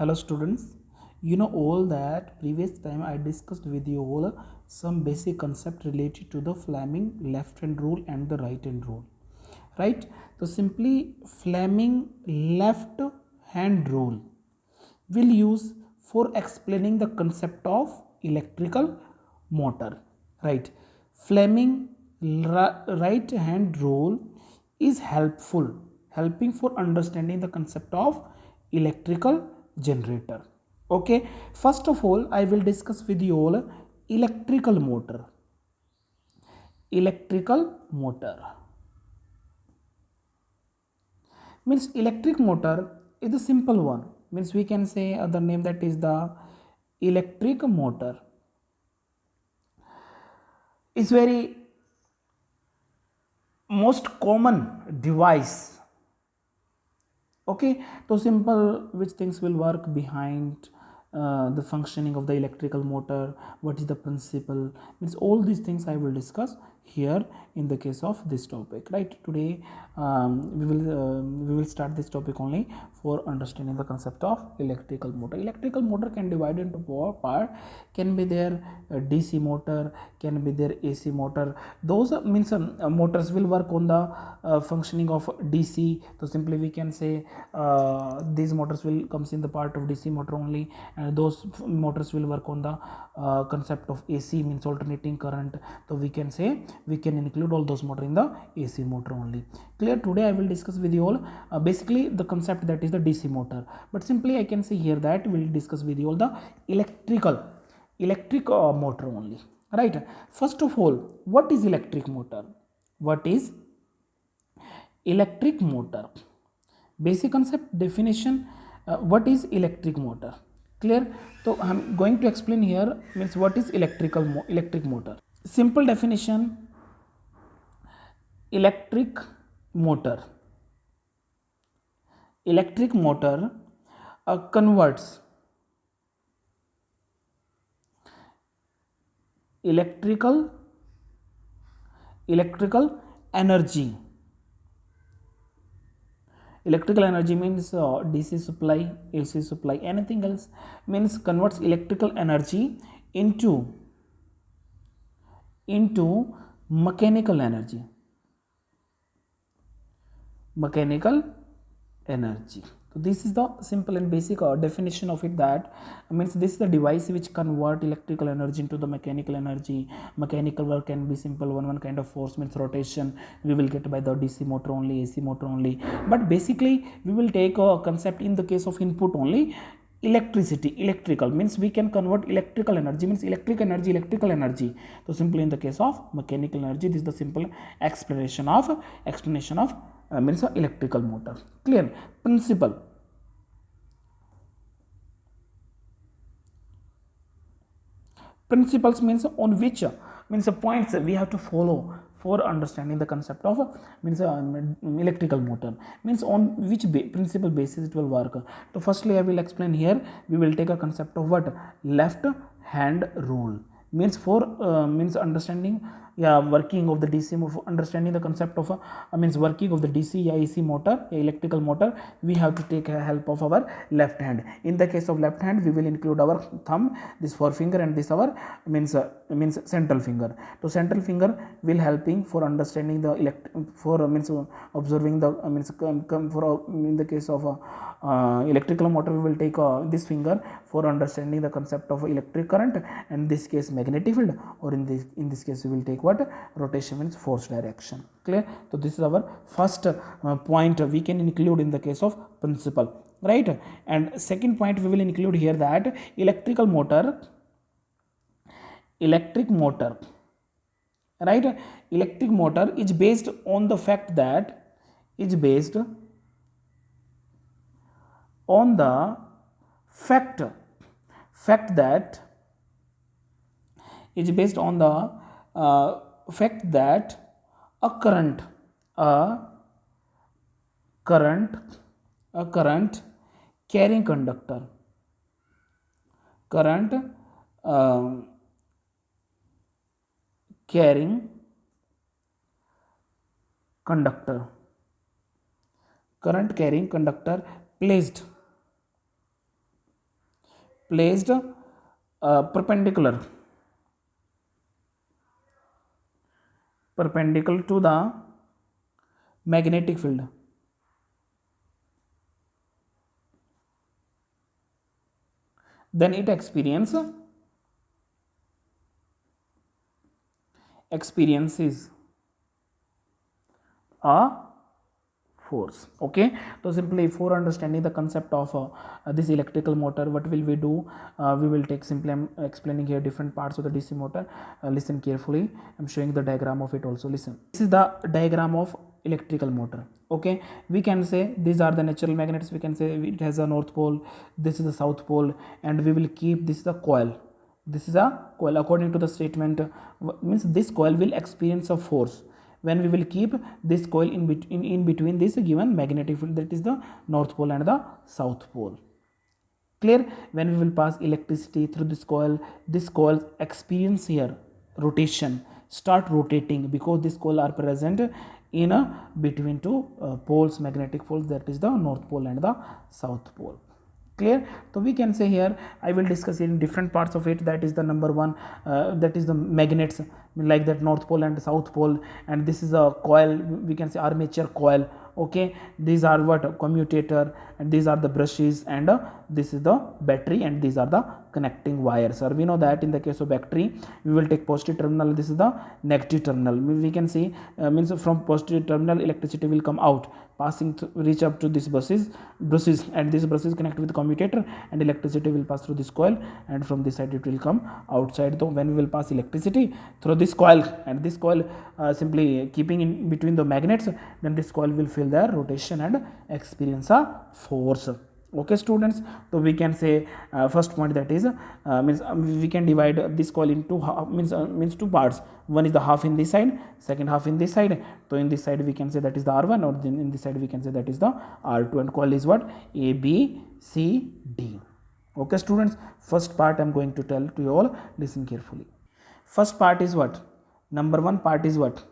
Hello students, you know all that previous time I discussed with you all some basic concept related to the Fleming left hand rule and the right hand rule, right? So simply Fleming left hand rule will use for explaining the concept of electrical motor, right? Fleming right hand rule is helping for understanding the concept of electrical generator. Okay, first of all I will discuss with you all electrical motor. Electrical motor means electric motor is the simple one, means we can say other name, that is the electric motor is very most common device. Okay, so simple which things will work behind the functioning of the electrical motor, what is the principle, means all these things I will discuss here in the case of this topic, right? Today we will start this topic only for understanding the concept of electrical motor. Electrical motor can divide into four part, can be their DC motor, can be their AC motor. Those means motors will work on the functioning of DC, so simply we can say these motors will comes in the part of DC motor only, and those motors will work on the concept of AC, means alternating current. So we can say we can include all those motor in the AC motor only. Clear? Today I will discuss with you all basically the concept that is the DC motor, but simply I can say here that we will discuss with you all the electric motor only, right? First of all, what is electric motor? What is electric motor? Basic concept definition, what is electric motor? Clear? So I'm going to explain here, means what is electric motor. Simple definition: electric motor converts electrical energy. Electrical energy means DC supply, AC supply, anything else, means converts electrical energy into mechanical energy. So this is the simple and basic definition of it, that means this is the device which convert electrical energy into the mechanical energy. Mechanical work can be simple one kind of force, means rotation we will get by the DC motor only, AC motor only, but basically we will take a concept in the case of input only. Electrical means we can convert electrical energy, means electrical energy. So simply in the case of mechanical energy, this is the simple explanation of means electrical motor. Clear? Principles means on which means the points we have to follow for understanding the concept of means electrical motor, means on which principle basis it will work. So firstly I will explain here. We will take a concept of what? Left hand rule, means for means understanding working of the DC motor, understanding the concept of means working of the DC AC motor, electrical motor, we have to take help of our left hand. In the case of left hand, we will include our thumb, this forefinger, and this our means central finger. So central finger will helping for understanding the means observing the means for in the case of electrical motor, we will take this finger for understanding the concept of electric current, and this case magnetic field, or in this case we will take what? Rotation, means force direction. Clear? So this is our first point we can include in the case of principle, right? And second point we will include here, that electric motor, right? Electric motor is based on the fact that on the fact that is based on the fact that a current carrying conductor current carrying conductor placed placed perpendicular to the magnetic field, then it experiences a force. Okay, so simply for understanding the concept of this electrical motor, what will we do? We will take, simply I'm explaining here different parts of the DC motor. Listen carefully, I'm showing the diagram of it also. Listen, this is the diagram of electrical motor. Okay, we can say these are the natural magnets. We can say it has a north pole, this is the south pole, and we will keep this is a coil. This is a coil. According to the statement, means this coil will experience a force when we will keep this coil in between this given magnetic field, that is the north pole and the south pole. Clear? When we will pass electricity through this coil experience here rotation, start rotating, because this coil are present in a between two poles, magnetic poles, that is the north pole and the south pole. Clear? So we can say here, I will discuss in different parts of it. That is the number one, that is the magnets, like that north pole and south pole, and this is a coil, we can say armature coil. Okay, these are what commutator, and these are the brushes, and this is the battery, and these are the connecting wires. Or we know that in the case of battery, we will take positive terminal, this is the negative terminal. We can see means from positive terminal electricity will come out, passing reach up to this brushes, and this brushes connect with the commutator, and electricity will pass through this coil, and from this side it will come outside. So when we will pass electricity through this coil, and this coil simply keeping in between the magnets, then this coil will feel their rotation and experience a force. Okay students, so we can say first point, that is means we can divide this coil into means two parts. One is the half in this side, second half in this side. So in this side we can say that is the R1, or then in this side we can say that is the R2, and coil is what? A, B, C, D. Okay students, first part I am going to tell to you all. Listen carefully. First part is what? Number one part is what?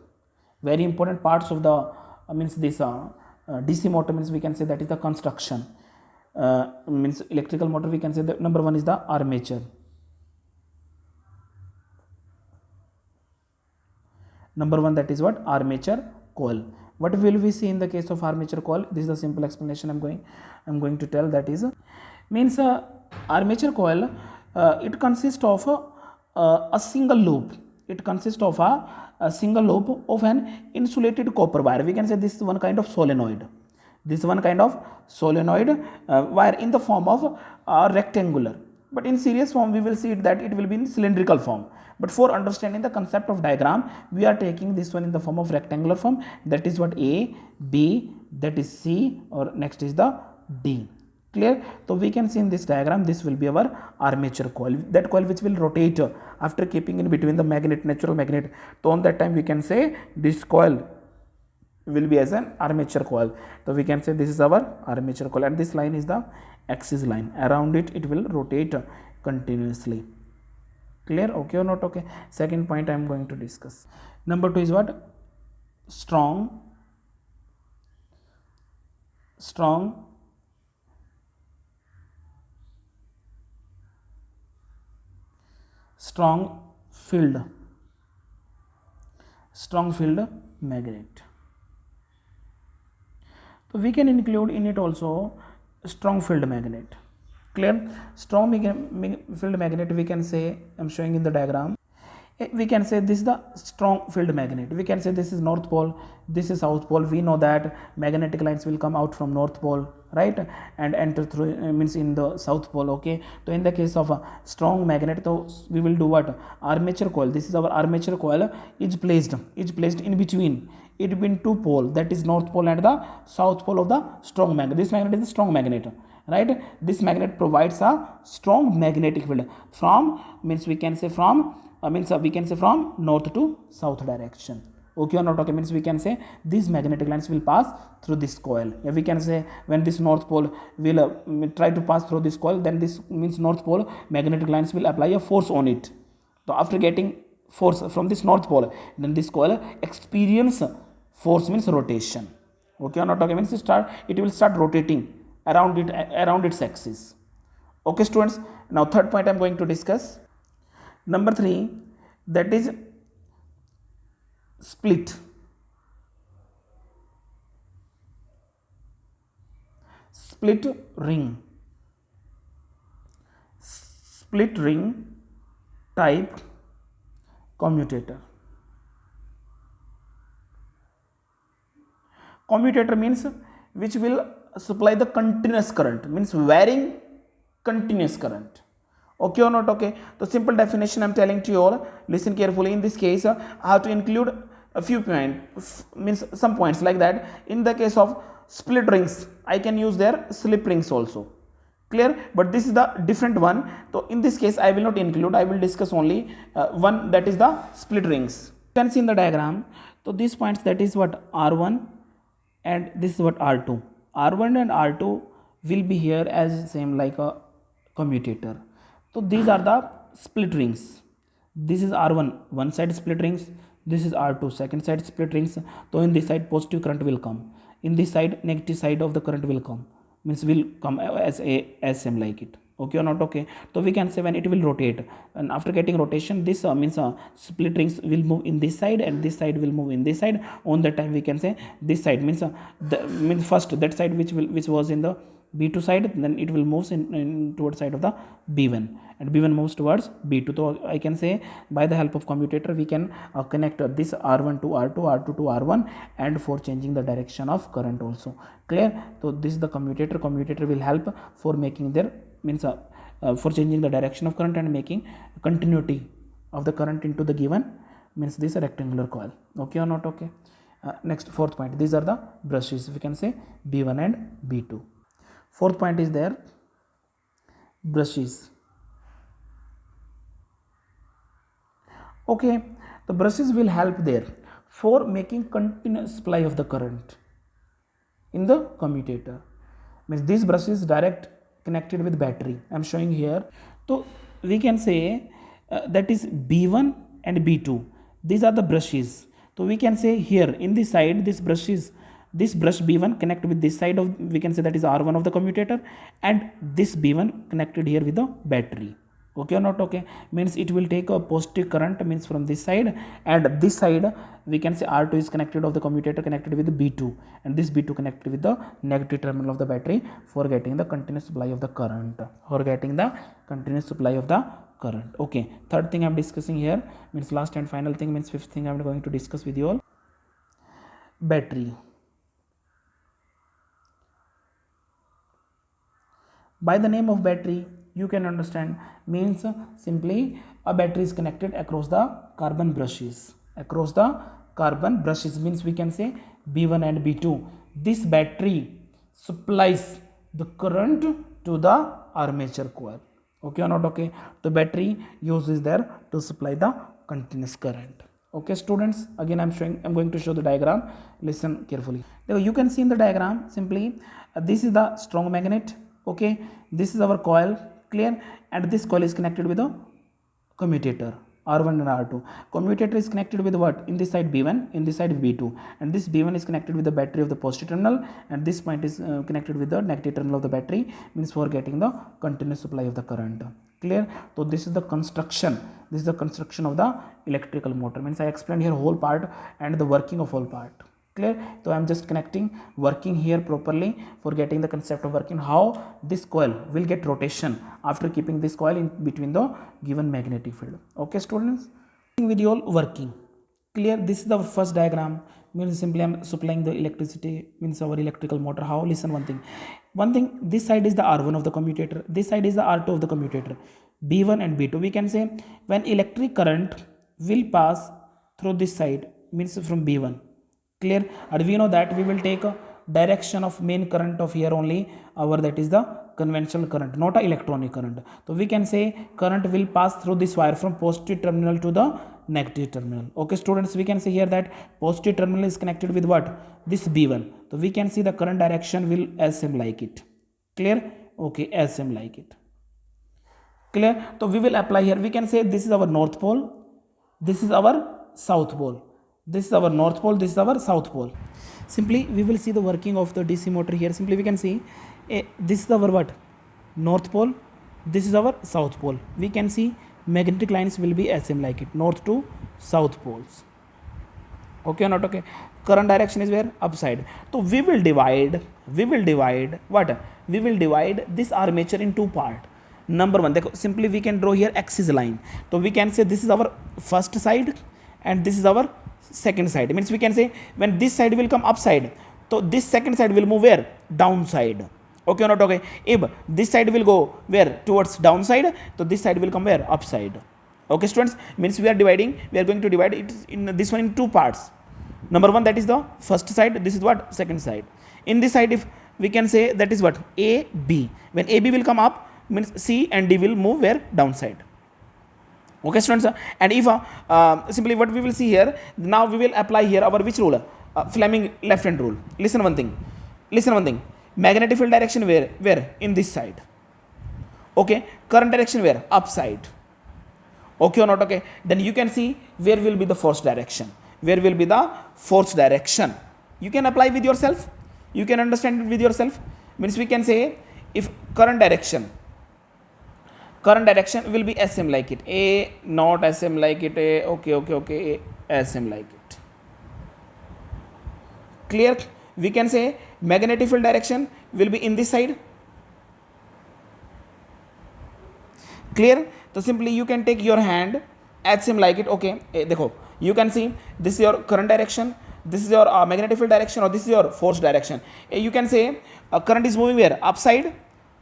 Very important parts of the means this DC motor, means we can say that is the construction. Means electrical motor, we can say that number one is the armature. Number one, that is what? Armature coil. What will we see in the case of armature coil? This is the simple explanation I'm going to tell. That is means armature coil, it consists of a single loop. It consists of a single loop of an insulated copper wire. We can say this is one kind of solenoid. This is one kind of solenoid wire in the form of rectangular, but in series form we will see it that it will be in cylindrical form. But for understanding the concept of diagram, we are taking this one in the form of rectangular form. That is what? A, B, that is C, or next is the D. Clear? So we can see in this diagram, this will be our armature coil, that coil which will rotate after keeping in between the magnet, natural magnet. So on that time we can say this coil will be as an armature coil. So we can say this is our armature coil, and this line is the axis line. Around it, it will rotate continuously. Clear? Okay or not? Okay. Second point I am going to discuss. Number two is what? Strong field magnet. So we can include in it also strong field magnet. Clear? Strong field magnet, we can say, I am showing in the diagram. We can say this is the strong field magnet. We can say this is north pole, this is south pole. We know that magnetic lines will come out from north pole, right, and enter through means in the south pole. Okay, so in the case of a strong magnet, so we will do what? Armature coil. This is our armature coil is placed in between two poles, that is north pole and the south pole of the strong magnet. This magnet is a strong magnet, right? This magnet provides a strong magnetic field from, means we can say from from north to south direction. Okay or not? Okay, means we can say these magnetic lines will pass through this coil. Yeah, we can say when this north pole will try to pass through this coil, then this means north pole magnetic lines will apply a force on it. So after getting force from this north pole, then this coil experience force, means rotation. Okay or not? Okay, means it will start rotating around its axis. Okay students, now third point I am going to discuss. Number 3, that is split. Split ring. Split ring type commutator. Commutator means which will supply the continuous current, means varying continuous current. Okay or not? Okay, the simple definition I am telling to you all, listen carefully. In this case I have to include a few points, means some points like that. In the case of split rings, I can use their slip rings also. Clear? But this is the different one. So in this case I will not include, I will discuss only one, that is the split rings. You can see in the diagram, so these points, that is what R1 and this is what R2. R1 and R2 will be here as same like a commutator. So these are the split rings. This is R1 one side split rings, this is R2 second side split rings. So in this side positive current will come, in this side negative side of the current will come, means will come as same like it. Okay or not? Okay, so we can say when it will rotate, and after getting rotation, this means split rings will move in this side and this side will move in this side. On that time we can say this side means means first that side which was in the B2 side, then it will move in towards side of the B1, and B1 moves towards B2. So I can say by the help of commutator we can connect this R1 to R2, R2 to R1, and for changing the direction of current also. Clear? So this is the commutator. Commutator will help for making their means for changing the direction of current and making continuity of the current into the given means this rectangular coil. Okay or not? Okay. Next, fourth point, these are the brushes, we can say B1 and B2. Fourth point is there, brushes. Okay, the brushes will help there for making continuous supply of the current in the commutator. Means this brush is direct connected with battery, I am showing here. So we can say that is B1 and B2, these are the brushes. So we can say here in this side, this brush B1 connect with this side of, we can say that is R1 of the commutator, and this B1 connected here with the battery. Okay or not? Okay, means it will take a positive current means from this side, and this side we can say R2 is connected of the commutator connected with the B2, and this B2 connected with the negative terminal of the battery for getting the continuous supply of the current, Okay, third thing I am discussing here means last and final thing, means fifth thing I am going to discuss with you all, battery. By the name of battery you can understand, means simply a battery is connected across the carbon brushes, means we can say B1 and B2. This battery supplies the current to the armature coil. Okay or not? Okay, the battery uses there to supply the continuous current. Okay students, again I'm going to show the diagram, listen carefully. Now you can see in the diagram simply this is the strong magnet. Okay, this is our coil. Clear? And this coil is connected with a commutator R1 and R2. Commutator is connected with what? In this side B1, in this side B2, and this B1 is connected with the battery of the positive terminal, and this point is connected with the negative terminal of the battery, means for getting the continuous supply of the current. Clear? So this is the construction, of the electrical motor, means I explained here whole part and the working of whole part. Clear? So I am just connecting working here properly for getting the concept of working, how this coil will get rotation after keeping this coil in between the given magnetic field. Okay students, with you all working. Clear? This is the first diagram, means simply I am supplying the electricity, means our electrical motor. How? Listen one thing, this side is the R1 of the commutator, this side is the R2 of the commutator, B1 and B2. We can say when electric current will pass through this side, means from B1. Clear? And we know that we will take a direction of main current of here only our, that is the conventional current, not a electronic current. So we can say current will pass through this wire from positive terminal to the negative terminal. Okay students, we can say here that positive terminal is connected with what? This B1. So we can see the current direction will as same like it. Clear? Okay, as same like it. Clear? So we will apply here, we can say this is our north pole, this is our south pole. This is our north pole, this is our south pole. Simply we will see the working of the DC motor here. Simply we can see this is our what? North pole, this is our south pole. We can see magnetic lines will be same like it, north to south poles. Okay or not? Okay, current direction is where? Upside. So we will divide what? We will divide this armature in two part. Number one, simply we can draw here axis line. So we can say this is our first side and this is our second side. It means we can say when this side will come upside, so this second side will move where? Downside. Okay or not? Okay, if this side will go where? Towards downside, so this side will come where? Upside. Okay students, means we are going to divide it in this one in two parts. Number one, that is the first side, this is what? Second side. In this side, if we can say that is what? A, B. When AB will come up, means C and D will move where? Downside. Okay students, and if simply what we will see here, now we will apply here our which rule? Fleming left hand rule. Listen one thing, magnetic field direction where? In this side. Okay, current direction where? Upside. Okay or not? Okay, then you can see where will be the force direction. You can apply with yourself, you can understand it with yourself. Means we can say if current direction will be sm like it, A not sm like it, A, okay, sm like it. Clear? We can say magnetic field direction will be in this side. Clear? So simply you can take your hand sm like it. Okay, देखो, you can see this is your current direction, this is your magnetic field direction, or this is your force direction. You can say current is moving where? Upside,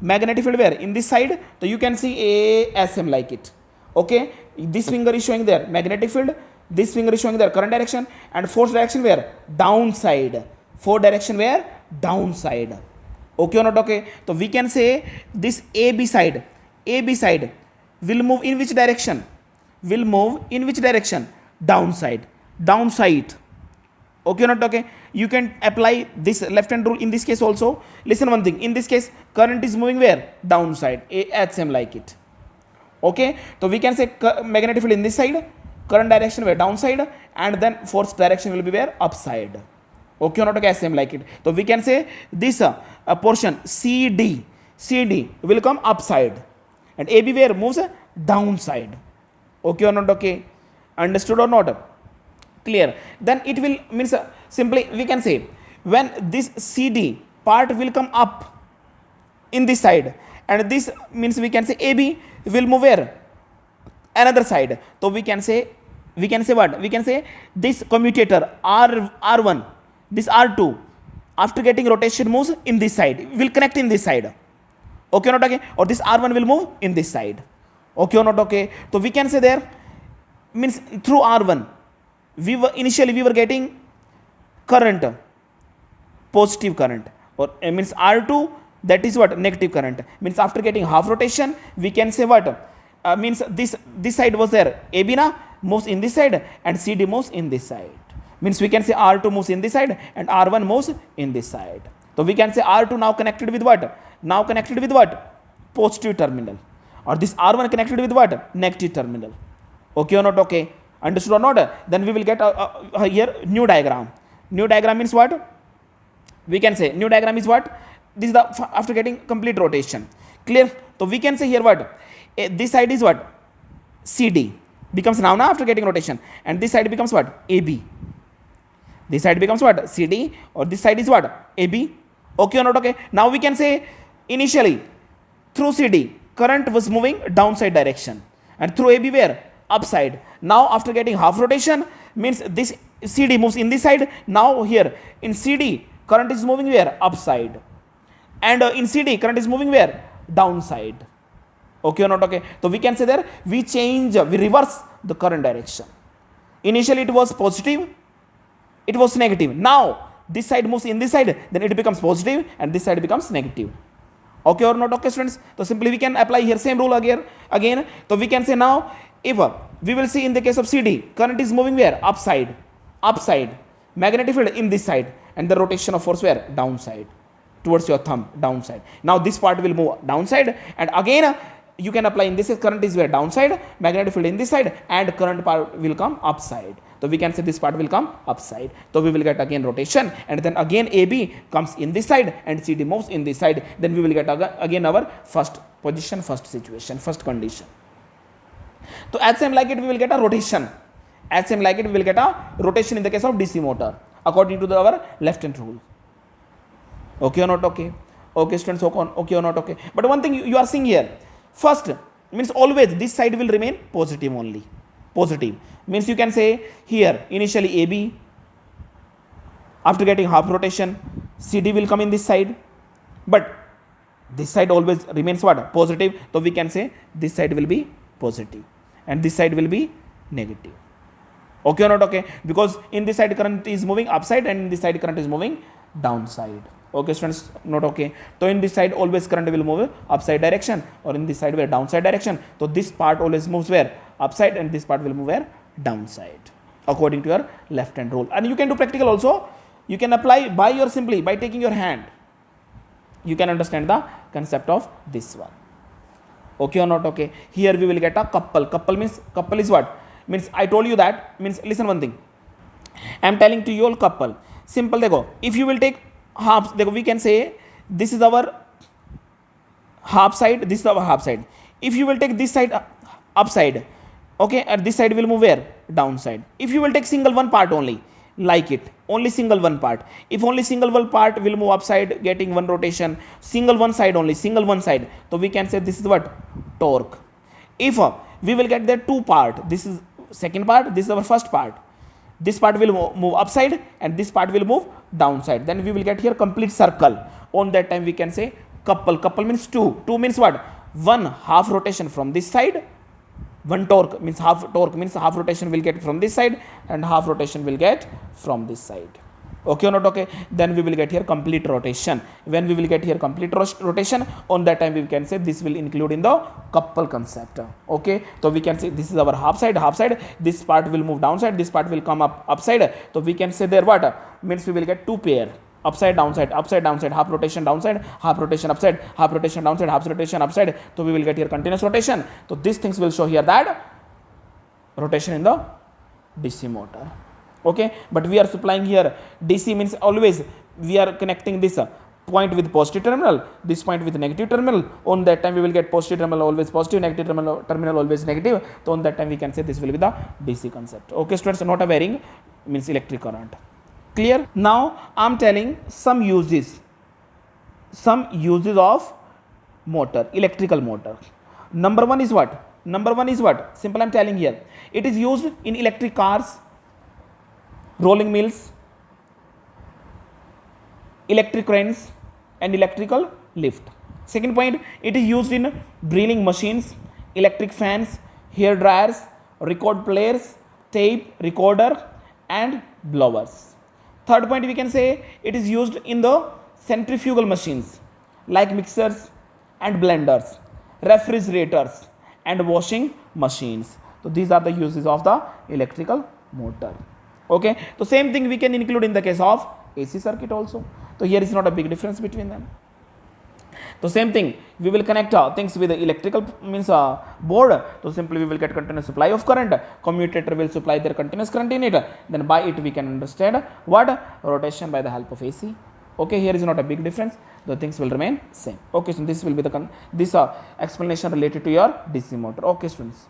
magnetic field where? In this side. So you can see a sm like it. Okay, this finger is showing there magnetic field, this finger is showing there current direction, and force direction where? Downside. Force direction where? Downside. Okay or not? Okay, so we can say this AB side will move in which direction? Downside. Okay or not? Okay, you can apply this left hand rule in this case also. Listen one thing, in this case current is moving where? Downside. HM like it. Okay, so we can say magnetic field in this side, current direction where? Downside, and then force direction will be where? Upside. Okay or not? Okay, same like it. So we can say this portion CD will come upside, and AB where? Moves downside. Okay or not? Okay, understood or not? Clear? Then it will means simply we can say when this CD part will come up in this side, and this means we can say AB will move where? Another side. So we can say what? We can say this commutator R1, this R2, after getting rotation moves in this side, will connect in this side. Okay or not? Okay, or this R1 will move in this side. Okay or not? Okay, so we can say there means through R1 initially we were getting current, positive current, or means R2, that is what? Negative current. Means after getting half rotation we can say what? Means this side was there, AB na moves in this side and CD moves in this side. Means we can say R2 moves in this side and R1 moves in this side. So we can say R2 now connected with what? Positive terminal, or this R1 connected with what? Negative terminal. Okay or not? Okay, understood or not? Then we will get here new diagram. New diagram means what? We can say new diagram is what? This is the after getting complete rotation. Clear? So we can say here what? This side is what? CD becomes now after getting rotation, and this side becomes what? AB. This side becomes what? CD, or this side is what? AB. Okay or not? Okay, now we can say initially through CD current was moving downside direction, and through AB where? Upside. Now after getting half rotation means this CD moves in this side. Now here in CD current is moving where? Upside, and in CD current is moving where? Downside. Okay or not? Okay, so we can say there we reverse the current direction. Initially it was positive, it was negative. Now this side moves in this side, then it becomes positive, and this side becomes negative. Okay or not? Okay students, so simply we can apply here same rule again. So we can say now if we will see in the case of CD current is moving where? Upside, magnetic field in this side, and the rotation of force where? Downside, towards your thumb, downside. Now this part will move downside, and again you can apply in this current is where? Downside, magnetic field in this side, and current part will come upside. So we can say this part will come upside. So we will get again rotation, and then again AB comes in this side and CD moves in this side. Then we will get again our first position, first situation, first condition. So as same like it, we will get a rotation. As same like it, we will get a rotation in the case of DC motor according to our left hand rule. Okay or not okay? Okay students, okay or not okay? But one thing you are seeing here, first means always this side will remain positive only. Positive means you can say here initially AB, after getting half rotation CD will come in this side, but this side always remains what? Positive. So we can say this side will be positive and this side will be negative. Okay or not okay? Because in this side current is moving upside and in this side current is moving downside. Okay students, not okay? So in this side always current will move upside direction, or in this side where downside direction. So this part always moves where? Upside, and this part will move where? Downside, according to your left hand rule. And you can do practical also. You can apply by your simply by taking your hand. You can understand the concept of this one. Okay or not okay? Here we will get a couple. Couple means, couple is what? Means I told you that, means listen one thing. I am telling to you all couple. Simple देखो. If you will take half, देखो we can say this is our half side, this is our half side. If you will take this side upside, okay, and this side will move where? Downside. If you will take single one part only, like it, only single one part. If only single one part will move upside, getting one rotation, single one side only, single one side. So we can say this is what? Torque. If we will get the two part, this is second part, this is our first part. This part will move upside and this part will move downside. Then we will get here complete circle. On that time we can say couple. Couple means two. Two means what? One half rotation from this side. One torque means half rotation will get from this side and half rotation will get from this side. Okay or not okay? Then we will get here complete rotation. When we will get here complete rotation, on that time we can say this will include in the couple concept. Okay, so we can say this is our half side. This part will move downside, this part will come upside. So we can say there what? Means we will get two pair. Upside, downside, half rotation downside, half rotation upside, half rotation downside, half rotation upside. So we will get here continuous rotation. So these things will show here that rotation in the DC motor. Okay, but we are supplying here DC means always we are connecting this point with positive terminal, this point with negative terminal. On that time we will get positive terminal always positive, negative terminal always negative. So on that time we can say this will be the DC concept. Okay students, not a varying means electric current. Clear? Now I am telling some uses of motor, electrical motor. Number one is what? Simple I am telling here. It is used in electric cars, rolling mills, electric cranes and electrical lift. Second point, it is used in drilling machines, electric fans, hair dryers, record players, tape recorder and blowers. Third point, we can say it is used in the centrifugal machines like mixers and blenders, refrigerators and washing machines. So these are the uses of the electrical motor. Okay, so same thing we can include in the case of AC circuit also. So here is not a big difference between them. So same thing, we will connect things with the electrical means board. So simply we will get continuous supply of current. Commutator will supply their continuous current in it. Then by it we can understand what? Rotation by the help of AC. Okay, here is not a big difference. The things will remain same. Okay, so this will be the explanation related to your DC motor. Okay students.